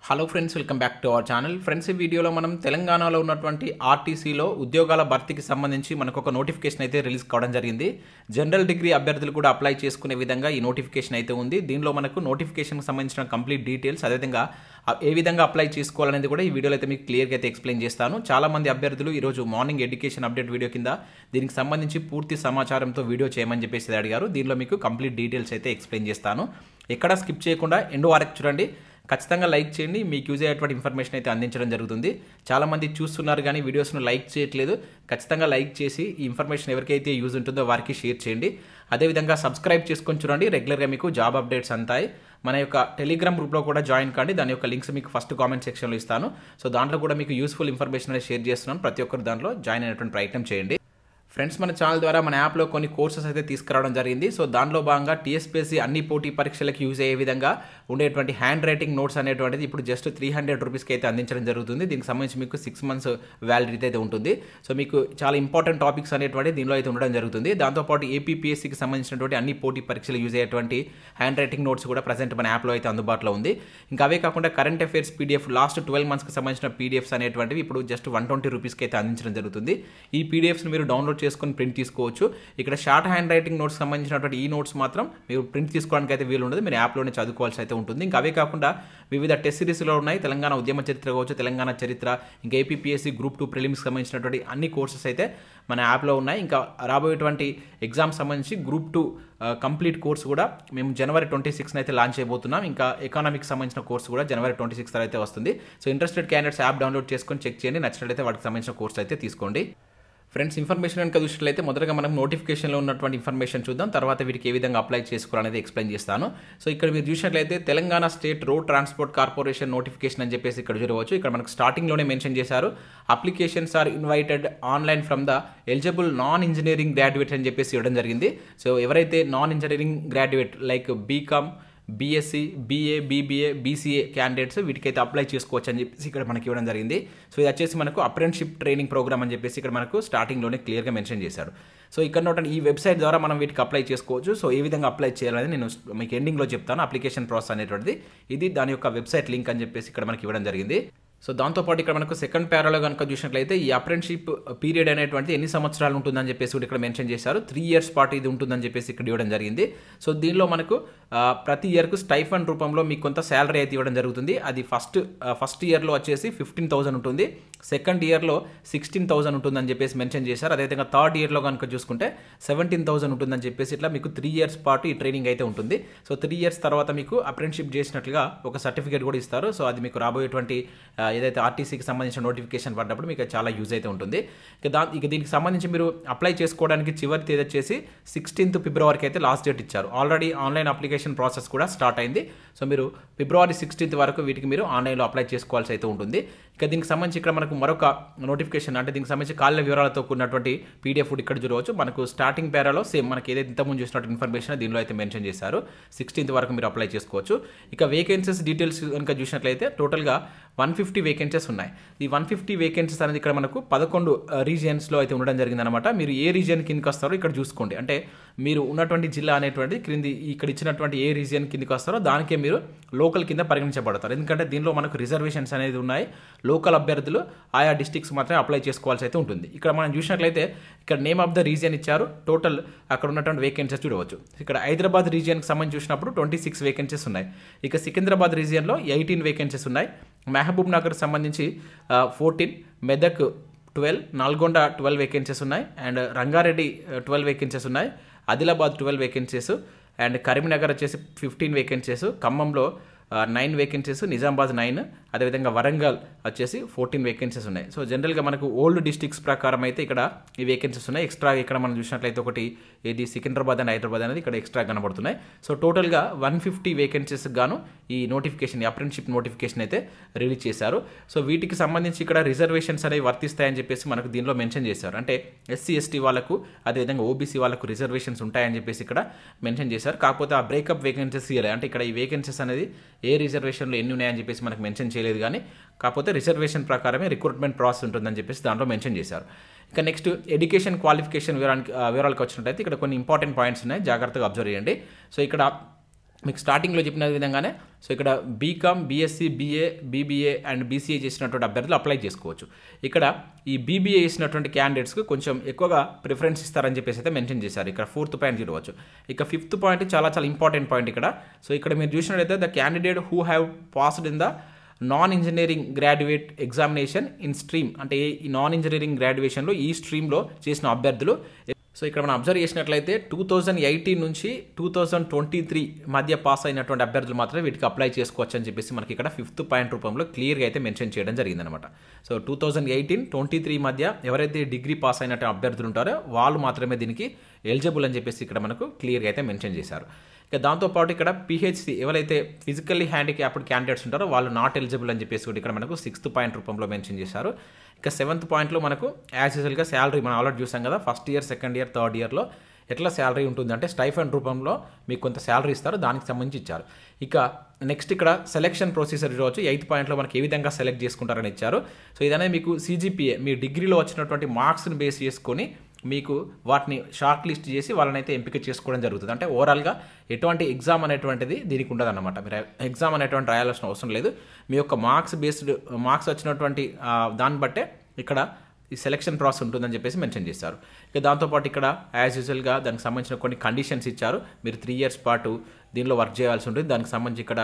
Hello friends, welcome back to our channel. Friends, ఈ వీడియోలో మనం తెలంగాణలో ఉన్నటువంటి ఆర్టీసీలో ఉద్యోగాల భర్తీకి సంబంధించి మనకు ఒక నోటిఫికేషన్ అయితే రిలీజ్ కావడం జరిగింది. జనరల్ డిగ్రీ అభ్యర్థులు కూడా అప్లై చేసుకునే విధంగా ఈ నోటిఫికేషన్ అయితే ఉంది. దీనిలో మనకు నోటిఫికేషన్కి సంబంధించిన కంప్లీట్ డీటెయిల్స్, అదేవిధంగా ఏ విధంగా అప్లై చేసుకోవాలనేది కూడా ఈ వీడియోలో అయితే మీకు క్లియర్గా అయితే ఎక్స్ప్లెయిన్ చేస్తాను. చాలామంది అభ్యర్థులు ఈరోజు మార్నింగ్ ఎడ్యుకేషన్ అప్డేట్ వీడియో కింద దీనికి సంబంధించి పూర్తి సమాచారంతో వీడియో చేయమని చెప్పేసి అడిగారు. దీనిలో మీకు కంప్లీట్ డీటెయిల్స్ అయితే ఎక్స్ప్లెయిన్ చేస్తాను. ఎక్కడా స్కిప్ చేయకుండా ఎండ్ వరకు చూడండి. ఖచ్చితంగా లైక్ చేయండి. మీకు యూజ్ అయ్యేటువంటి ఇన్ఫర్మేషన్ అయితే అందించడం జరుగుతుంది. చాలామంది చూస్తున్నారు కానీ వీడియోస్ను లైక్ చేయట్లేదు. ఖచ్చితంగా లైక్ చేసి ఈ ఇన్ఫర్మేషన్ ఎవరికైతే యూజ్ ఉంటుందో వారికి షేర్ చేయండి. అదేవిధంగా సబ్స్క్రైబ్ చేసుకొని చూడండి. రెగ్యులర్గా మీకు జాబ్ అప్డేట్స్ అంతాయి. మన యొక్క టెలిగ్రామ్ గ్రూప్లో కూడా జాయిన్ కాండి. దాని యొక్క లింక్స్ మీకు ఫస్ట్ కామెంట్ సెక్షన్లో ఇస్తాను. సో దాంట్లో కూడా మీకు యూస్ఫుల్ ఇన్ఫర్మేషన్ అనేది షేర్ చేస్తున్నాను. ప్రతి ఒక్కరు దాంట్లో జాయిన్ అయినటువంటి ప్రయత్నం చేయండి. ఫ్రెండ్స్, మన ఛానల్ ద్వారా మన యాప్లో కొన్ని కోర్సెస్ అయితే తీసుకురావడం జరిగింది. సో దానిలో భాగంగా టీఎస్పీఎస్సీ అన్ని పోటీ పరీక్షలకు యూజ్ అయ్యే విధంగా ఉండేటువంటి హ్యాండ్ రైటింగ్ నోట్స్ అనేటువంటిది ఇప్పుడు జస్ట్ 300 రూపీస్కి అయితే అందించడం జరుగుతుంది. దీనికి సంబంధించి మీకు 6 months వ్యాలిడిటీ అయితే ఉంటుంది. సో మీకు చాలా ఇంపార్టెంట్ టాపిక్స్ అనేటువంటి దీనిలో అయితే ఉండడం జరుగుతుంది. దాంతోపాటు ఏపీపీఎస్సీకి సంబంధించినటువంటి అన్ని పోటీ పరీక్షలు యూజ్ అయ్యేటువంటి హ్యాండ్ రైటింగ్ నోట్స్ కూడా ప్రజెంట్ మన యాప్లో అయితే అందుబాటులో ఉంది. ఇంకా అవే కాకుండా కరెంట్ అఫైర్స్ పీడిఎఫ్ లాస్ట్ 12 monthsకి సంబంధించిన పీడిఎఫ్స్ అనేటువంటివి ఇప్పుడు జస్ట్ 120 రూపీస్కి అయితే అందించడం జరుగుతుంది. ఈ పీడిఎఫ్స్ని మీరు డౌన్లోడ్ చేసుకొని ప్రింట్ తీసుకోవచ్చు. ఇక్కడ షార్ట్ హ్యాండ్ రైటింగ్ నోట్స్ సంబంధించినటువంటి ఈ నోట్స్ మాత్రం మీరు ప్రింట్ తీసుకోవడానికి అయితే వీలు ఉండదు. మీరు యాప్లోనే చదువుకోవాల్సి అయితే ఉంటుంది. ఇంకా అవే కాకుండా వివిధ టెస్ట్ సిరీస్లో ఉన్నాయి. తెలంగాణ ఉద్యమ చరిత్ర కావచ్చు, తెలంగాణ చరిత్ర, ఇంకా ఏపీపీఎస్సీ గ్రూప్ 2 ప్రిలిమ్స్కి సంబంధించినటువంటి అన్ని కోర్సెస్ అయితే మన యాప్లో ఉన్నాయి. ఇంకా రాబోయేటువంటి ఎగ్జామ్స్ సంబంధించి గ్రూప్ 2 కంప్లీట్ కోర్స్ కూడా మేము January 26 అయితే లాంచ్ చేయబోతున్నాం. ఇంకా ఎకనామిక్స్ సంబంధించిన కోర్స్ కూడా January 26 అయితే వస్తుంది. So interested candidates app download చేసుకొని చెక్ చేయండి. నచ్చినట్లయితే వాటికి సంబంధించిన కోర్స్ అయితే తీసుకోండి. ఫ్రెండ్స్, ఇన్ఫర్మేషన్ కనుక చూసినట్లయితే మొదటగా మనం నోటిఫికేషన్లో ఉన్నటువంటి ఇన్ఫర్మేషన్ చూద్దాం. తర్వాత వీటికి ఏ విధంగా అప్లై చేసుకోవాలనేది ఎక్స్ప్లెయిన్ చేస్తాను. సో ఇక్కడ మీరు చూసినట్లయితే Telangana state road transport corporation notification అని చెప్పేసి ఇక్కడ చూడవచ్చు. ఇక్కడ మనకు స్టార్టింగ్లోనే మెన్షన్ చేశారు, applications are invited online from the eligible non engineering graduate అని చెప్పేసి ఇవ్వడం జరిగింది. సో ఎవరైతే non engineering graduate like BCom, BSc, BA, BBA, BCA candidates వీటికైతే అప్లై చేసుకోవచ్చు అని చెప్పేసి ఇక్కడ మనకి ఇవ్వడం జరిగింది. సో ఇది వచ్చేసి మనకు అప్రెంటిస్షిప్ ట్రైనింగ్ ప్రోగ్రామ్ అని చెప్పేసి ఇక్కడ మనకు స్టార్టింగ్లోనే క్లియర్గా మెన్షన్ చేశారు. సో ఇక్కడ ఈ వెబ్సైట్ ద్వారా మనం వీటికి అప్లై చేసుకోవచ్చు. సో ఏ విధంగా అప్లై చేయాలని నేను మీకు ఎండింగ్లో చెప్తాను. అప్లికేషన్ ప్రాసెస్ అనేటువంటిది ఇది దాని యొక్క వెబ్సైట్ లింక్ అని చెప్పేసి ఇక్కడ మనకి ఇవ్వడం జరిగింది. సో దాంతోపాటు ఇక్కడ మనకు సెకండ్ ప్యారాలో కనుక చూసినట్లయితే ఈ అప్రెంటిస్షిప్ పీరియడ్ అనేటువంటిది ఎన్ని సంవత్సరాలు ఉంటుందని చెప్పేసి కూడా ఇక్కడ మెన్షన్ చేశారు. 3 years పాటు ఇది ఉంటుందని చెప్పేసి ఇక్కడ ఇవ్వడం జరిగింది. సో దీనిలో మనకు ప్రతి ఇయర్కు స్టైఫండ్ రూపంలో మీకు కొంత శాలరీ అయితే ఇవ్వడం జరుగుతుంది. అది ఫస్ట్ ఇయర్లో వచ్చేసి 15,000 ఉంటుంది. సెకండ్ ఇయర్లో 16,000 ఉంటుందని చెప్పేసి మెన్షన్ చేశారు. అదేవిధంగా థర్డ్ ఇయర్లో కనుక చూసుకుంటే 17,000 ఉంటుందని చెప్పేసి ఇట్లా మీకు 3 years పాటు ఈ ట్రైనింగ్ అయితే ఉంటుంది. సో 3 years తర్వాత మీకు అప్రెంటిస్షిప్ చేసినట్లుగా ఒక సర్టిఫికేట్ కూడా ఇస్తారు. సో అది మీకు రాబోయేటువంటి ఏదైతే ఆర్టీసీకి సంబంధించిన నోటిఫికేషన్ పడ్డప్పుడు మీకు చాలా యూజ్ అయితే ఉంటుంది. ఇక దీనికి సంబంధించి మీరు అప్లై చేసుకోవడానికి చివరి తేదీ వచ్చేసి 16th February అయితే లాస్ట్ డేట్ ఇచ్చారు. ఆల్రెడీ ఆన్లైన్ అప్లికేషన్ ప్రాసెస్ కూడా స్టార్ట్ అయింది. సో మీరు February 16th వరకు వీటికి మీరు ఆన్లైన్లో అప్లై చేసుకోవాల్సి అయితే ఉంటుంది. ఇక దీనికి సంబంధించి ఇక్కడ మనకు మరొక నోటిఫికేషన్, అంటే దీనికి సంబంధించి కాళ్ళ వివరాలతో కూడినటువంటి పీడిఎఫ్ ఇక్కడ చూడవచ్చు. మనకు స్టార్టింగ్ పేరాలో సేమ్ మనకి ఏదైతే ఇంతకుముందు చూసినట్టు ఇన్ఫర్మేషన్ దీనిలో అయితే మెన్షన్ చేశారు. 16th వరకు మీరు అప్లై చేసుకోవచ్చు. ఇక వేకెన్సీస్ డీటెయిల్స్ కనుక చూసినట్లయితే టోటల్గా 150 వేకెన్సీస్ ఉన్నాయి. ఈ 150 వేకెన్సీస్ అనేది ఇక్కడ మనకు 11 రీజియన్స్లో అయితే ఉండడం జరిగిందనమాట. మీరు ఏ రీజియన్ కిందకి వస్తారో ఇక్కడ చూసుకోండి. అంటే మీరు ఉన్నటువంటి జిల్లా అనేటువంటి ఇక్కడ ఇచ్చినటువంటి ఏ రీజియన్ కిందకి వస్తారో దానికే మీరు లోకల్ కింద పరిగణించబడతారు. ఎందుకంటే దీనిలో మనకు రిజర్వేషన్స్ అనేది ఉన్నాయి. లోకల్ అభ్యర్థులు ఆయా డిస్ట్రిక్ట్స్ మాత్రమే అప్లై చేసుకోవాల్సి అయితే ఉంటుంది. ఇక్కడ మనం చూసినట్లయితే ఇక్కడ నేమ్ ఆఫ్ ద రీజియన్ ఇచ్చారు. టోటల్ అక్కడ ఉన్నటువంటి వేకెన్సీస్ చూడవచ్చు. ఇక్కడ హైదరాబాద్ రీజియన్కి సంబంధించి చూసినప్పుడు 26 వేకెన్సీస్ ఉన్నాయి. ఇక సికింద్రాబాద్ రీజియన్లో 18 వేకెన్సీస్ ఉన్నాయి. మహబూబ్ నగర్ సంబంధించి 14, మెదక్ 12, నల్గొండ 12 వేకెన్సీస్ ఉన్నాయి. అండ్ రంగారెడ్డి 12 వేకెన్సీస్ ఉన్నాయి. ఆదిలాబాద్ 12 వేకెన్సీస్. అండ్ కరీంనగర్ వచ్చేసి 15 వేకెన్సీస్. ఖమ్మంలో 9 వేకెన్సీస్, నిజామాబాద్ 9, అదేవిధంగా వరంగల్ వచ్చేసి 14 వేకెన్సీస్ ఉన్నాయి. సో జనరల్గా మనకు ఓల్డ్ డిస్ట్రిక్ట్స్ ప్రకారం అయితే ఇక్కడ ఈ వేకెన్సీస్ ఉన్నాయి. ఎక్స్ట్రా ఇక్కడ మనం చూసినట్లయితే ఒకటి ఏది సికింద్రాబాద్ అండ్ హైదరాబాద్ అనేది ఇక్కడ ఎక్స్ట్రా కనబడుతున్నాయి. సో టోటల్గా 150 వేకెన్సీస్ గాను ఈ నోటిఫికేషన్, అప్రెంటిస్షిప్ నోటిఫికేషన్ అయితే రిలీజ్ చేశారు. సో వీటికి సంబంధించి ఇక్కడ రిజర్వేషన్స్ అనేవి వర్తిస్తాయని చెప్పేసి మనకు దీనిలో మెన్షన్ చేశారు. అంటే ఎస్సీ ఎస్టీ వాళ్ళకు, అదేవిధంగా ఓబీసీ వాళ్ళకు రిజర్వేషన్స్ ఉంటాయని చెప్పేసి ఇక్కడ మెన్షన్ చేశారు. కాకపోతే ఆ బ్రేకప్ వేకెన్సీస్ అంటే ఇక్కడ ఈ వేకెన్సీస్ అనేది ఏ రిజర్వేషన్లో ఎన్ని ఉన్నాయని చెప్పేసి మనకు మెన్షన్ చేయలేదు. కానీ కాకపోతే రిజర్వేషన్ ప్రకారమే రిక్రూట్మెంట్ ప్రాసెస్ ఉంటుందని చెప్పేసి దాంట్లో మెన్షన్ చేశారు. ఇక నెక్స్ట్ ఎడ్యుకేషన్ క్వాలిఫికేషన్ వివరాలకు వచ్చినట్టయితే ఇక్కడ కొన్ని ఇంపార్టెంట్ పాయింట్స్ ఉన్నాయి, జాగ్రత్తగా అబ్జర్వ్ చేయండి. సో ఇక్కడ మీకు స్టార్టింగ్లో చెప్పిన విధంగానే సో ఇక్కడ BCom, BSc, BA, BBA and BCA చేసినటువంటి అభ్యర్థులు అప్లై చేసుకోవచ్చు. ఇక్కడ ఈ బీబీఏ చేసినటువంటి క్యాండిడేట్స్కి కొంచెం ఎక్కువగా ప్రిఫరెన్స్ ఇస్తారని చెప్పేసి అయితే మెన్షన్ చేశారు. ఇక్కడ 4th పాయింట్ చూడవచ్చు. ఇక 5th పాయింట్ చాలా ఇంపార్టెంట్ పాయింట్ ఇక్కడ. సో ఇక్కడ మీరు చూసినట్లయితే the candidate who have passed in the non engineering graduate examination in stream, అంటే ఈ నాన్ ఇంజనీరింగ్ గ్రాడ్యుయేషన్లో ఈ స్ట్రీమ్లో చేసిన అభ్యర్థులు. సో ఇక్కడ మనం అబ్జర్వ్ చేసినట్లయితే 2018 నుంచి 2023 మధ్య పాస్ అయినటువంటి అభ్యర్థులు మాత్రమే వీటికి అప్లై చేసుకోవచ్చు అని చెప్పేసి మనకి ఇక్కడ 5th పాయింట్ రూపంలో క్లియర్గా అయితే మెన్షన్ చేయడం జరిగిందనమాట. సో 2018-23 మధ్య ఎవరైతే డిగ్రీ పాస్ అయినట్టు అభ్యర్థులు ఉంటారో వాళ్ళు మాత్రమే దీనికి ఎలిజిబుల్ అని చెప్పేసి ఇక్కడ మనకు క్లియర్గా అయితే మెన్షన్ చేశారు. ఇక దాంతోపాటు ఇక్కడ పిహెచ్సి ఎవరైతే ఫిజికల్లీ హ్యాండిక్యాప్డ్ క్యాండిడేట్స్ ఉంటారో వాళ్ళు నాట్ ఎలిజిబుల్ అని చెప్పేసి కూడా ఇక్కడ మనకు 6th పాయింట్ రూపంలో మెన్షన్ చేశారు. ఇక 7th పాయింట్లో మనకు యాజ్ యూజువల్గా శాలరీ మనం ఆల్రెడీ చూసాం కదా, first year, second year, third ఇయర్లో ఎట్లా శాలరీ ఉంటుందంటే స్టైఫండ్ రూపంలో మీకు కొంత శాలరీ ఇస్తారు, దానికి సంబంధించి ఇచ్చారు. ఇక నెక్స్ట్ ఇక్కడ సెలెక్షన్ ప్రొసీజర్ చూడవచ్చు. 8th పాయింట్లో మనకి ఏ విధంగా సెలెక్ట్ చేసుకుంటారని ఇచ్చారు. సో ఇదనే మీకు సిజిపిఏ మీ డిగ్రీలో వచ్చినటువంటి మార్క్స్ని బేస్ చేసుకొని మీకు వాటిని షార్ట్ లిస్ట్ చేసి వాళ్ళని అయితే ఎంపిక చేసుకోవడం జరుగుతుంది. అంటే ఓవరాల్గా ఎటువంటి ఎగ్జామ్ అనేటువంటిది దీనికి ఉండదన్నమాట. మీరు ఎగ్జామ్ అనేటువంటి రాయాల్సిన అవసరం లేదు. మీ యొక్క మార్క్స్ వచ్చినటువంటి దాన్ని బట్టే ఇక్కడ ఈ సెలక్షన్ ప్రాసెస్ ఉంటుందని చెప్పేసి మెన్షన్ చేశారు. ఇక దాంతోపాటు ఇక్కడ యాజ్ యూజువల్గా దానికి సంబంధించిన కొన్ని కండిషన్స్ ఇచ్చారు. మీరు 3 years పాటు దీనిలో వర్క్ చేయాల్సి ఉంటుంది. దానికి సంబంధించి ఇక్కడ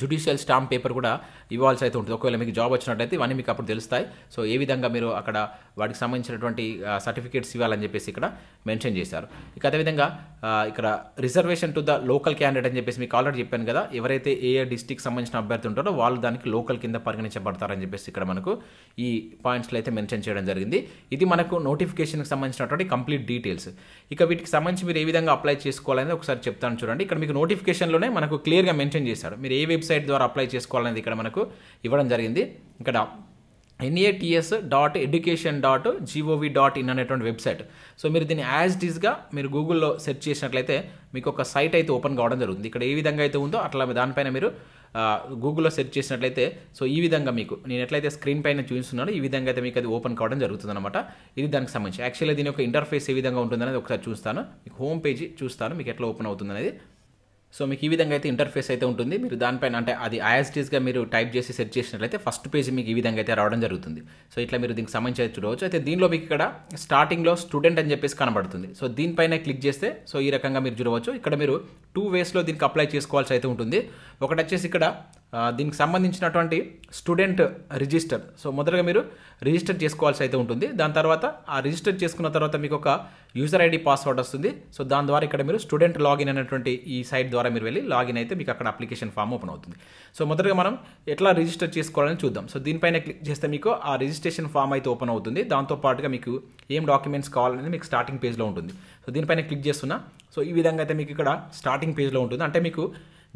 జ్యుడిషియల్ స్టాంప్ పేపర్ కూడా ఇవ్వాల్సి అయితే ఉంటుంది. ఒకవేళ మీకు జాబ్ వచ్చినట్లయితే ఇవన్నీ మీకు అప్పుడు తెలుస్తాయి. సో ఏ విధంగా మీరు అక్కడ వాటికి సంబంధించినటువంటి సర్టిఫికేట్స్ ఇవ్వాలని చెప్పేసి ఇక్కడ మెన్షన్ చేశారు. ఇక అదేవిధంగా ఇక్కడ reservation to the local candidate అని చెప్పేసి మీకు ఆల్రెడీ చెప్పాను కదా, ఎవరైతే ఏ డిస్టిక్ సంబంధించిన అభ్యర్థి ఉంటారో వాళ్ళు దానికి లోకల్ కింద పరిగణించబడతారని చెప్పేసి ఇక్కడ మనకు ఈ పాయింట్స్లో అయితే మెన్షన్ చేయడం జరిగింది. ఇది మనకు నోటిఫికేషన్కి సంబంధించినటువంటి కంప్లీట్ డీటెయిల్స్. ఇక వీటికి సంబంధించి మీరు ఏ విధంగా అప్లై చేసుకోవాలని ఒకసారి చెప్తాను చూడండి. ఇక్కడ మీకు నోటిఫికేషన్లోనే మనకు క్లియర్గా మెన్షన్ చేశాడు మీరు ఏ వెబ్సైట్ ద్వారా అప్లై చేసుకోవాలనేది ఇక్కడ మనకు ఇవ్వడం జరిగింది. ఇక్కడ nats.education.gov.in అనేటువంటి వెబ్సైట్. సో మీరు దీన్ని యాజ్ ఇట్ ఈస్గా మీరు గూగుల్లో సెర్చ్ చేసినట్లయితే మీకు ఒక సైట్ అయితే ఓపెన్ కావడం జరుగుతుంది. ఇక్కడ ఏ విధంగా అయితే ఉందో అట్లా దానిపైన మీరు గూగుల్లో సెర్చ్ చేసినట్లయితే సో ఈ విధంగా మీకు నేను ఎట్లయితే స్క్రీన్ పైన చూపిస్తున్నానో ఈ విధంగా అయితే మీకు అది ఓపెన్ కావడం జరుగుతుంది అనమాట. ఇది దానికి సంబంధించి యాక్చువల్గా దీని యొక్క ఇంటర్ఫేస్ ఏ విధంగా ఉంటుందనేది ఒకసారి చూస్తాను. మీకు హోమ్ పేజీ చూస్తాను మీకు ఎట్లా ఓపెన్ అవుతుంది అనేది. సో మీకు ఈ విధంగా అయితే ఇంటర్ఫేస్ అయితే ఉంటుంది. మీరు దానిపైన అంటే అది యాజ్టీస్గా మీరు టైప్ చేసి సెర్చ్ చేసినట్లయితే ఫస్ట్ పేజ్ మీకు ఈ విధంగా అయితే రావడం జరుగుతుంది. సో ఇట్లా మీరు దీనికి సంబంధించి చూడవచ్చు. అయితే దీనిలో మీకు ఇక్కడ స్టార్టింగ్లో స్టూడెంట్ అని చెప్పేసి కనబడుతుంది. సో దీనిపైన క్లిక్ చేస్తే సో ఈ రకంగా మీరు చూడవచ్చు. ఇక్కడ మీరు 2 waysలో దీనికి అప్లై చేసుకోవాల్సి అయితే ఉంటుంది. ఒకటి వచ్చేసి ఇక్కడ దీనికి సంబంధించినటువంటి స్టూడెంట్ రిజిస్టర్. సో మొదటగా మీరు రిజిస్టర్ చేసుకోవాల్సి అయితే ఉంటుంది. దాని తర్వాత ఆ రిజిస్టర్ చేసుకున్న తర్వాత మీకు ఒక యూజర్ ఐడి పాస్వర్డ్ వస్తుంది. సో దాని ద్వారా ఇక్కడ మీరు స్టూడెంట్ లాగిన్ అనేటువంటి ఈ సైట్ ద్వారా మీరు వెళ్ళి లాగిన్ అయితే మీకు అక్కడ అప్లికేషన్ ఫామ్ ఓపెన్ అవుతుంది. సో మొదటగా మనం ఎట్లా రిజిస్టర్ చేసుకోవాలని చూద్దాం. సో దీనిపైన క్లిక్ చేస్తే మీకు ఆ రిజిస్ట్రేషన్ ఫామ్ అయితే ఓపెన్ అవుతుంది. దాంతోపాటుగా మీకు ఏం డాక్యుమెంట్స్ కావాలనేది మీకు స్టార్టింగ్ పేజ్లో ఉంటుంది. సో దీనిపైన క్లిక్ చేస్తున్నా సో ఈ విధంగా అయితే మీకు ఇక్కడ స్టార్టింగ్ పేజ్లో ఉంటుంది. అంటే మీకు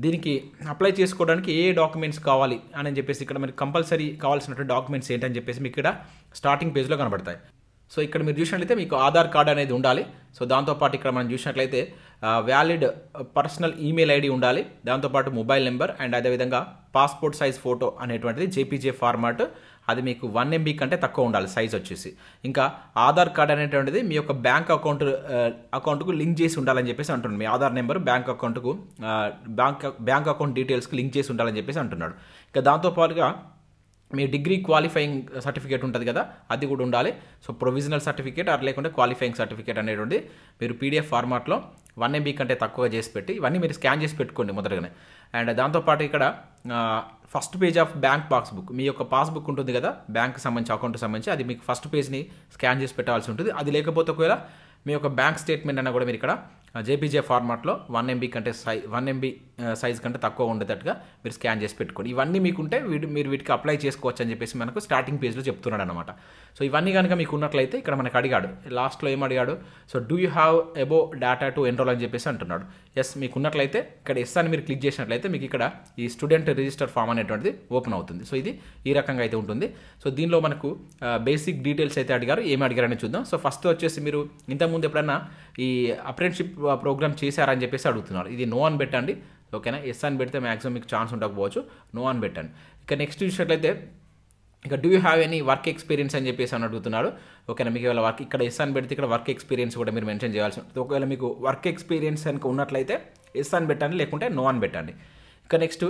దీనికి అప్లై చేసుకోవడానికి ఏ డాక్యుమెంట్స్ కావాలి అని చెప్పేసి ఇక్కడ మీరు కంపల్సరీ కావాల్సినటువంటి డాక్యుమెంట్స్ ఏంటని చెప్పేసి మీకు ఇక్కడ స్టార్టింగ్ పేజ్లో కనబడతాయి. సో ఇక్కడ మీరు చూసినట్లయితే మీకు ఆధార్ కార్డ్ అనేది ఉండాలి. సో దాంతోపాటు ఇక్కడ మనం చూసినట్లయితే వ్యాలిడ్ పర్సనల్ ఈమెయిల్ ఐడి ఉండాలి. దాంతోపాటు మొబైల్ నెంబర్ అండ్ అదేవిధంగా పాస్పోర్ట్ సైజ్ ఫోటో అనేటువంటిది జేపీజే ఫార్మాట్ అది మీకు 1 MB కంటే తక్కువ ఉండాలి సైజ్ వచ్చేసి. ఇంకా ఆధార్ కార్డ్ అనేటువంటిది మీ యొక్క బ్యాంక్ అకౌంట్కు లింక్ చేసి ఉండాలని చెప్పేసి అంటున్నాడు. మీ ఆధార్ నెంబర్ బ్యాంక్ అకౌంట్ డీటెయిల్స్కి లింక్ చేసి ఉండాలని చెప్పేసి అంటున్నాడు. ఇంకా దాంతోపాటుగా మీ డిగ్రీ క్వాలిఫైయింగ్ సర్టిఫికేట్ ఉంటుంది కదా అది కూడా ఉండాలి. సో ప్రొవిజనల్ సర్టిఫికేట్ అది లేకుంటే క్వాలిఫైయింగ్ సర్టిఫికేట్ అనేటువంటి మీరు PDF ఫార్మాట్లో 1 MB కంటే తక్కువ చేసి పెట్టి ఇవన్నీ మీరు స్కాన్ చేసి పెట్టుకోండి మొదటగానే. అండ్ దాంతోపాటు ఇక్కడ first page of bank passbook మీ యొక్క పాస్బుక్ ఉంటుంది కదా బ్యాంక్కి సంబంధించి అకౌంట్కి సంబంధించి అది మీకు ఫస్ట్ పేజ్ని స్కాన్ చేసి పెట్టాల్సి ఉంటుంది. అది లేకపోతే ఒకవేళ మీ యొక్క బ్యాంక్ స్టేట్మెంట్ అన్న కూడా మీరు ఇక్కడ జేపీజే ఫార్మాట్లో 1 MB కంటే 1 MB సైజ్ కంటే తక్కువ ఉండేటట్టుగా మీరు స్కాన్ చేసి పెట్టుకోండి. ఇవన్నీ మీకుంటే మీరు వీటికి అప్లై చేసుకోవచ్చు అని చెప్పేసి మనకు స్టార్టింగ్ పేజ్లో చెప్తున్నాడు అనమాట. సో ఇవన్నీ కనుక మీకు ఉన్నట్లయితే ఇక్కడ మనకు అడిగాడు లాస్ట్లో ఏం అడిగాడు. So do you have above data to enrol అని చెప్పేసి అంటున్నాడు. ఎస్ మీకు ఉన్నట్లయితే ఇక్కడ ఎస్ అని మీరు క్లిక్ చేసినట్లయితే మీకు ఇక్కడ ఈ స్టూడెంట్ రిజిస్టర్ ఫామ్ అనేటువంటిది ఓపెన్ అవుతుంది. సో ఇది ఈ రకంగా అయితే ఉంటుంది. సో దీనిలో మనకు బేసిక్ డీటెయిల్స్ అయితే అడిగారు. ఏమి అడిగారని చూద్దాం. సో ఫస్ట్ వచ్చేసి మీరు ఇంతకుముందు ఎప్పుడైనా ఈ అప్రెంటిస్షిప్ ప్రోగ్రామ్ చేశారని చెప్పేసి అడుగుతున్నారు. ఇది నో అని పెట్టండి. ఓకేనా, ఎస్ అని పెడితే మ్యాక్సిమం మీకు ఛాన్స్ ఉండకపోవచ్చు. నో అని పెట్టండి. ఇక నెక్స్ట్ చూసినట్లయితే ఇక do you have any work experience అని చెప్పేసి అని అడుగుతున్నాడు. ఓకేనా, మీకు ఇవాళ ఇక్కడ ఎస్ అని పెడితే ఇక్కడ వర్క్ ఎక్స్పీరియన్స్ కూడా మీరు మెన్షన్ చేయాల్సి ఉంటుంది. ఒకవేళ మీకు వర్క్ ఎక్స్పీరియన్స్ కనుక ఉన్నట్లయితే ఎస్ అని పెట్టండి, లేకుంటే నో అని పెట్టండి. ఇక నెక్స్ట్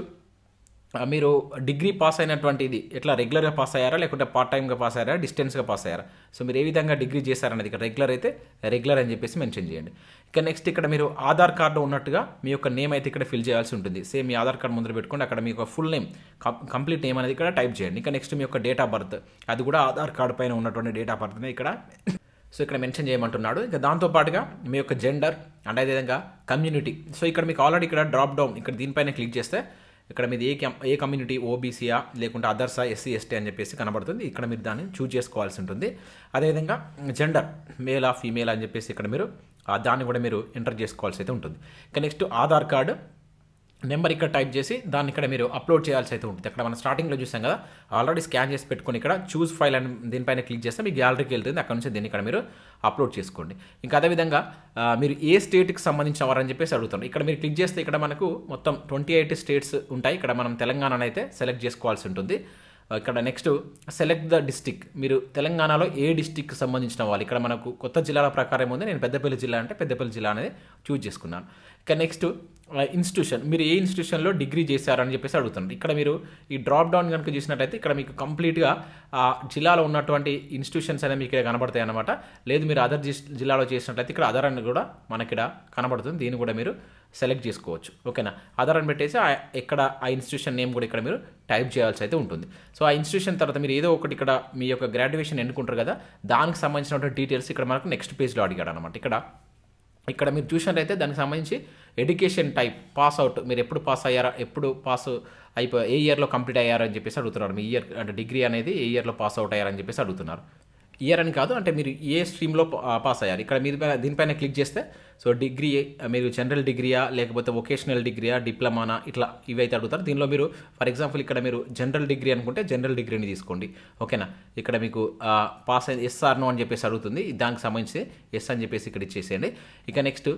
మీరు డిగ్రీ పాస్ అయినటువంటి ఇది ఎట్లా రెగ్యులర్గా పాస్ అయ్యారా, లేకుంటే పార్ట్ టైమ్గా పాస్ అయ్యారా, డిస్టెన్స్గా పాస్ అయ్యారా. సో మీరు ఏ విధంగా డిగ్రీ చేశారనేది ఇక్కడ రెగ్యులర్ అయితే రెగ్యులర్ అని చెప్పేసి మెన్షన్ చేయండి. ఇక నెక్స్ట్ ఇక్కడ మీరు ఆధార్ కార్డు ఉన్నట్టుగా మీ యొక్క నేమ్ అయితే ఇక్కడ ఫిల్ చేయాల్సి ఉంటుంది. సేమ్ మీ ఆధార్ కార్డు ముందర పెట్టుకోండి, అక్కడ మీ యొక్క ఫుల్ నేమ్ కంప్లీట్ నేమ్ అనేది ఇక్కడ టైప్ చేయండి. ఇక నెక్స్ట్ మీ యొక్క డేట్ ఆఫ్ బర్త్, అది కూడా ఆధార్ కార్డు పైన ఉన్నటువంటి డేట్ ఆఫ్ బర్త్ని ఇక్కడ సో ఇక్కడ మెన్షన్ చేయమంటున్నాడు. ఇక దాంతోపాటుగా మీ యొక్క జెండర్ అండ్ అదేవిధంగా కమ్యూనిటీ. సో ఇక్కడ మీకు ఆల్రెడీ ఇక్కడ డ్రాప్ డౌన్ ఇక్కడ దీనిపైన క్లిక్ చేస్తే ఇక్కడ మీది ఏ కమ్యూనిటీ, ఓబీసీయా లేకుంటే అదర్సా, ఎస్సీ ఎస్టీ అని చెప్పేసి కనబడుతుంది. ఇక్కడ మీరు దాన్ని చూజ్ చేసుకోవాల్సి ఉంటుంది. అదేవిధంగా జెండర్ మేలా ఫీమేల్ అని చెప్పేసి ఇక్కడ మీరు దాన్ని కూడా మీరు ఎంటర్ చేసుకోవాల్సి అయితే ఉంటుంది. ఇక నెక్స్ట్ ఆధార్ కార్డు నెంబర్ ఇక్కడ టైప్ చేసి దాన్ని ఇక్కడ మీరు అప్లోడ్ చేయాల్సి అయితే ఉంటుంది. అక్కడ మనం స్టార్టింగ్లో చూసాం కదా, ఆల్రెడీ స్కాన్ చేసి పెట్టుకొని ఇక్కడ చూస్ ఫైల్ అని దీనిపైన క్లిక్ చేస్తే మీ గ్యాలరీకి వెళ్తుంది. అక్కడ నుంచి దీన్ని ఇక్కడ మీరు అప్లోడ్ చేసుకోండి. ఇంకా అదేవిధంగా మీరు ఏ స్టేట్కి సంబంధించిన వారని చెప్పేసి అడుగుతాను. ఇక్కడ మీరు క్లిక్ చేస్తే ఇక్కడ మనకు మొత్తం 28 స్టేట్స్ ఉంటాయి. ఇక్కడ మనం తెలంగాణను అయితే సెలెక్ట్ చేసుకోవాల్సి ఉంటుంది. ఇక్కడ నెక్స్ట్ సెలెక్ట్ ద డిస్టిక్, మీరు తెలంగాణలో ఏ డిస్టిక్కి సంబంధించిన వాళ్ళు. ఇక్కడ మనకు కొత్త జిల్లాల ప్రకారం ఉంది. నేను పెద్దపల్లి జిల్లా అంటే పెద్దపల్లి జిల్లా అనేది చూజ్ చేసుకున్నాను. ఇక నెక్స్ట్ ఇన్స్టిట్యూషన్, మీరు ఏ ఇన్స్టిట్యూషన్లో డిగ్రీ చేశారని చెప్పేసి అడుగుతుంది. ఇక్కడ మీరు ఈ డ్రాప్ డౌన్ కనుక చూసినట్టయితే ఇక్కడ మీకు కంప్లీట్గా ఆ జిల్లాలో ఉన్నటువంటి ఇన్స్టిట్యూషన్స్ అనేవి మీకు కనబడతాయి అన్నమాట. లేదు మీరు అదర్ జిల్లాలో చేసినట్లయితే ఇక్కడ అదర్ అని కూడా మనకి ఇక్కడ కనబడుతుంది. దీన్ని కూడా మీరు సెలెక్ట్ చేసుకోవచ్చు. ఓకేనా, అదర్ అని పెట్టేసి ఇక్కడ ఆ ఇన్స్టిట్యూషన్ నేమ్ కూడా ఇక్కడ మీరు టైప్ చేయాల్సి అయితే ఉంటుంది. సో ఆ ఇన్స్టిట్యూషన్ తర్వాత మీరు ఏదో ఒకటి ఇక్కడ మీ యొక్క గ్రాడ్యుయేషన్ ఎన్నుకుంటారు కదా, దానికి సంబంధించినటువంటి డీటెయిల్స్ ఇక్కడ మనకు నెక్స్ట్ పేజ్లో అడిగాడు అనమాట. ఇక్కడ మీరు చూసినట్టయితే దానికి సంబంధించి ఎడ్యుకేషన్ టైప్, పాస్ అవుట్, మీరు ఎప్పుడు పాస్ అయ్యారా, ఎప్పుడు పాస్ అయిపోయి ఏ ఇయర్లో కంప్లీట్ అయ్యారని చెప్పేసి అడుగుతున్నారు. మీ ఇయర్ అంటే డిగ్రీ అనేది ఏ ఇయర్లో పాస్ అవుట్ అయ్యారని చెప్పేసి అడుగుతున్నారు. ఇయర్ అని కాదు, అంటే మీరు ఏ స్ట్రీమ్లో పాస్ అయ్యారు. ఇక్కడ మీరు దీనిపైన క్లిక్ చేస్తే సో డిగ్రీ మీరు జనరల్ డిగ్రీయా లేకపోతే వొకేషనల్ డిగ్రీయా, డిప్లొమానా, ఇట్లా ఇవైతే అడుగుతారు. దీనిలో మీరు ఫర్ ఎగ్జాంపుల్ ఇక్కడ మీరు జనరల్ డిగ్రీ అనుకుంటే జనరల్ డిగ్రీని తీసుకోండి. ఓకేనా, ఇక్కడ మీకు పాస్ అయింది ఎస్ ఆర్ నో అని చెప్పేసి అడుగుతుంది. దానికి సంబంధించి ఎస్ అని చెప్పేసి ఇక్కడ ఇచ్చేసేయండి. ఇక నెక్స్ట్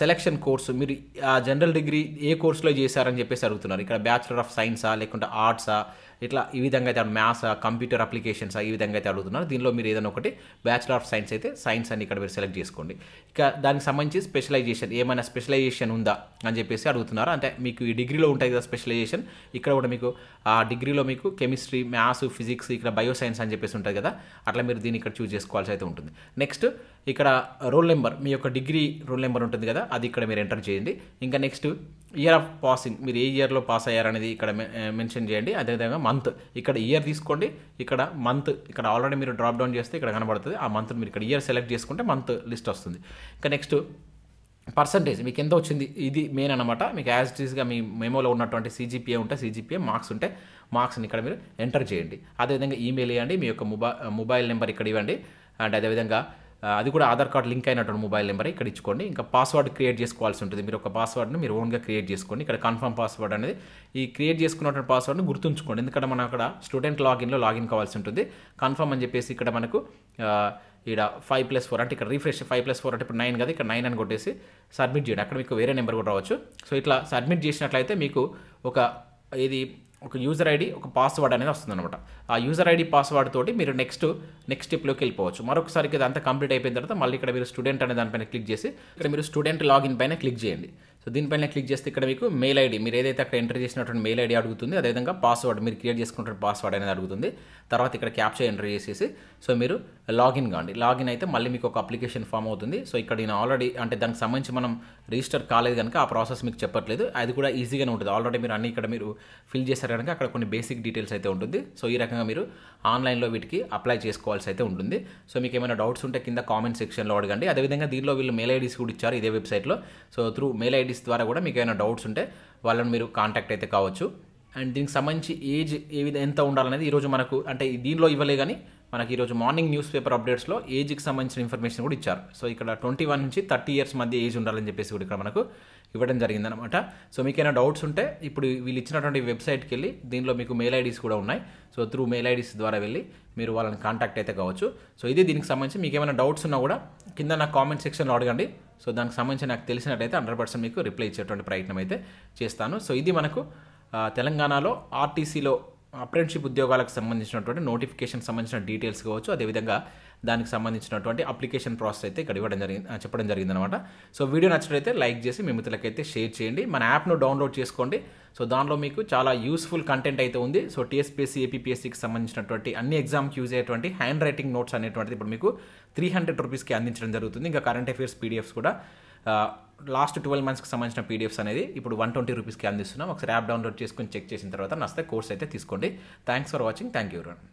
సెలక్షన్ కోర్సు, మీరు జనరల్ డిగ్రీ ఏ కోర్సులో చేశారని చెప్పేసి అడుగుతున్నారు. ఇక్కడ బ్యాచులర్ ఆఫ్ సైన్సా లేకుంటే ఆర్ట్సా, ఇట్లా ఈ విధంగా అయితే మ్యాథ్స్, కంప్యూటర్ అప్లికేషన్స్ ఈ విధంగా అయితే అడుగుతున్నారు. దీనిలో మీరు ఏదైనా ఒకటి బ్యాచులర్ ఆఫ్ సైన్స్ అయితే సైన్స్ అని ఇక్కడ మీరు సెలెక్ట్ చేసుకోండి. ఇక దానికి సంబంధించి స్పెషలైజేషన్, ఏమైనా స్పెషలైజేషన్ ఉందా అని చెప్పేసి అడుగుతున్నారు. అంటే మీకు ఈ డిగ్రీలో ఉంటాయి కదా స్పెషలైజేషన్, ఇక్కడ కూడా మీకు ఆ డిగ్రీలో మీకు కెమిస్ట్రీ, మ్యాథ్స్, ఫిజిక్స్, ఇక్కడ బయోసైన్స్ అని చెప్పేసి ఉంటుంది కదా, అట్లా మీరు దీన్ని ఇక్కడ చూస్ చేసుకోవాల్సి అయితే ఉంటుంది. నెక్స్ట్ ఇక్కడ రోల్ నెంబర్, మీ యొక్క డిగ్రీ రోల్ నెంబర్ ఉంటుంది కదా, అది ఇక్కడ మీరు ఎంటర్ చేయండి. ఇంకా నెక్స్ట్ ఇయర్ ఆఫ్ పాసింగ్, మీరు ఏ ఇయర్లో పాస్ అయ్యారనేది ఇక్కడ మెన్షన్ చేయండి. అదేవిధంగా మంత్, ఇక్కడ ఇయర్ తీసుకోండి, ఇక్కడ మంత్, ఇక్కడ ఆల్రెడీ మీరు డ్రాప్ డౌన్ చేస్తే ఇక్కడ కనబడుతుంది. ఆ మంత్ మీరు ఇక్కడ ఇయర్ సెలెక్ట్ చేసుకుంటే మంత్ లిస్ట్ వస్తుంది. ఇంకా నెక్స్ట్ పర్సంటేజ్, మీకు ఎంత వచ్చింది, ఇది మెయిన్ అనమాట. మీకు యాజ్ ఇట్ ఈస్గా మీ మెమోలో ఉన్నటువంటి CGPA ఉంటే CGPA, మార్క్స్ ఉంటే మార్క్స్ని ఇక్కడ మీరు ఎంటర్ చేయండి. అదేవిధంగా ఈమెయిల్ ఇవ్వండి, మీ యొక్క మొబైల్ నెంబర్ ఇక్కడ ఇవ్వండి. అండ్ అదేవిధంగా అది కూడా ఆధార్ కార్డ్ లింక్ అయినటువంటి మొబైల్ నెంబర్ ఇక్కడ ఇచ్చుకోండి. ఇంకా పాస్వర్డ్ క్రియేట్ చేసుకోవాల్సి ఉంటుంది. మీరు ఒక పాస్వర్డ్ని మీరు ఓన్గా క్రియేట్ చేసుకోండి. ఇక్కడ కన్ఫర్మ్ పాస్వర్డ్ అనేది, ఈ క్రియేట్ చేసుకున్నటువంటి పాస్వర్డ్ని గుర్తుంచుకోండి. ఎందుకంటే మనం అక్కడ స్టూడెంట్ లాగిన్ కావాల్సి ఉంటుంది. కన్ఫర్మ్ అని చెప్పేసి ఇక్కడ మనకు ఇక్కడ 5+4 అంటే ఇక్కడ రిఫ్రెష్ 5+4 అంటే ఇప్పుడు 9 కదా, ఇక్కడ 9 అని కొట్టేసి సబ్మిట్ చేయండి. అక్కడ మీకు వేరే నెంబర్ కూడా రావచ్చు. సో ఇట్లా సబ్మిట్ చేసినట్లయితే మీకు ఒక యూజర్ ఐడి, ఒక పాస్వర్డ్ అనేది వస్తుందన్నమాట. ఆ యూజర్ ఐడి పాస్వర్డ్ తోటి మీరు నెక్స్ట్ స్టెప్లోకి వెళ్ళిపోవచ్చు. మరొకసారికి ఇదంతా కంప్లీట్ అయిపోయిన తర్వాత మళ్ళీ ఇక్కడ మీరు స్టూడెంట్ అనే దానిపైన క్లిక్ చేసి ఇక్కడ మీరు స్టూడెంట్ లాగిన్ పైన క్లిక్ చేయండి. సో దీనిపైన క్లిక్ చేస్తే ఇక్కడ మీకు మెయిల్ ఐడి, మీరు ఏదైతే అక్కడ ఎంటర్ చేసినటువంటి మెయిల్ ఐడి అడుగుతుంది. అదేవిధంగా పాస్వర్డ్, మీరు క్రియేట్ చేసుకున్న పాస్వర్డ్ అనేది అడుగుతుంది. తర్వాత ఇక్కడ క్యాప్చా ఎంటర్ చేసేసి సో మీరు లాగిన్ కాండి. లాగిన్ అయితే మళ్ళీ మీకు ఒక అప్లికేషన్ ఫామ్ అవుతుంది. సో ఇక్కడ నేను ఆల్రెడీ అంటే దానికి సంబంధించి మనం రిజిస్టర్ కాలేదు కనుక ఆ ప్రాసెస్ మీకు చెప్పట్లేదు. అది కూడా ఈజీగానే ఉంటుంది. ఆల్రెడీ మీరు అన్ని ఇక్కడ మీరు ఫిల్ చేశారు కనుక అక్కడ కొన్ని బేసిక్ డీటెయిల్స్ అయితే ఉంటుంది. సో ఈ రకంగా మీరు ఆన్లైన్లో వీటికి అప్లై చేసుకోవాల్సి అయితే ఉంటుంది. సో మీకు ఏమైనా డౌట్స్ ఉంటే కింద కామెంట్ సెక్షన్లో అడగండి. అదేవిధంగా దీనిలో వీళ్ళు మెయిల్ ఐడీస్ కూడా ఇచ్చారు ఇదే వెబ్సైట్లో. సో త్రూ మెయిల్ ఐడీస్ ద్వారా కూడా మీకు ఏమైనా డౌట్స్ ఉంటే వాళ్ళని మీరు కాంటాక్ట్ అయితే కావచ్చు. అండ్ దీనికి సంబంధించి ఏజ్ ఎంత ఉండాలనేది ఈరోజు మనకు అంటే దీనిలో ఇవ్వలే కానీ మనకి ఈరోజు మార్నింగ్ న్యూస్ పేపర్ అప్డేట్స్లో ఏజ్కి సంబంధించిన ఇన్ఫర్మేషన్ కూడా ఇచ్చారు. సో ఇక్కడ 21 నుంచి 30 ఇయర్స్ మధ్య ఏజ్ ఉండాలని చెప్పేసి కూడా ఇక్కడ మనకు ఇవ్వడం జరిగిందనమాట. సో మీకైనా డౌట్స్ ఉంటే ఇప్పుడు వీళ్ళు ఇచ్చినటువంటి వెబ్సైట్కి వెళ్ళి దీనిలో మీకు మెయిల్ ఐడీస్ కూడా ఉన్నాయి. సో త్రూ మెయిల్ ఐడీస్ ద్వారా వెళ్ళి మీరు వాళ్ళని కాంటాక్ట్ అయితే కావచ్చు. సో ఇది దీనికి సంబంధించి మీకు ఏమైనా డౌట్స్ ఉన్నా కూడా కింద నాకు కామెంట్ సెక్షన్లో అడగండి. సో దానికి సంబంధించి నాకు తెలిసినట్టయితే 100% మీకు రిప్లై ఇచ్చేటువంటి ప్రయత్నం అయితే చేస్తాను. సో ఇది మనకు తెలంగాణలో ఆర్టీసీలో అప్రెంటిస్షిప్ ఉద్యోగాలకు సంబంధించినటువంటి నోటిఫికేషన్ సంబంధించిన డీటెయిల్స్ కావచ్చు. అదేవిధంగా దానికి సంబంధించినటువంటి అప్లికేషన్ ప్రాసెస్ అయితే ఇక్కడ చెప్పడం జరిగిందనమాట. సో వీడియో నచ్చినట్లయితే లైక్ చేసి మీ మిత్రులకైతే షేర్ చేయండి. మన యాప్ను డౌన్లోడ్ చేసుకోండి. సో దానిలో మీకు చాలా యూస్ఫుల్ కంటెంట్ అయితే ఉంది. సో టీఎస్పీఎస్సీ, ఏపీపీఎస్సీకి సంబంధించినటువంటి అన్ని ఎగ్జామ్కి యూజ్ అయ్యేటువంటి హ్యాండ్ రైటింగ్ నోట్స్ అనేటువంటిది ఇప్పుడు మీకు 300 రూపీస్కి అందించడం జరుగుతుంది. ఇంకా కరెంట్ అఫైర్స్ పీడిఎఫ్స్ కూడా లాస్ట్ 12 మంత్స్కి సంబంధించిన పీడిఎఫ్స్ అనేది ఇప్పుడు 120 రూపీస్కి అందిస్తున్నాం. ఒకసారి యాప్ డౌన్లోడ్ చేసుకొని చెక్ చేసిన తర్వాత నచ్చితే కోర్స్ అయితే తీసుకోండి. Thanks for watching. Thank you everyone.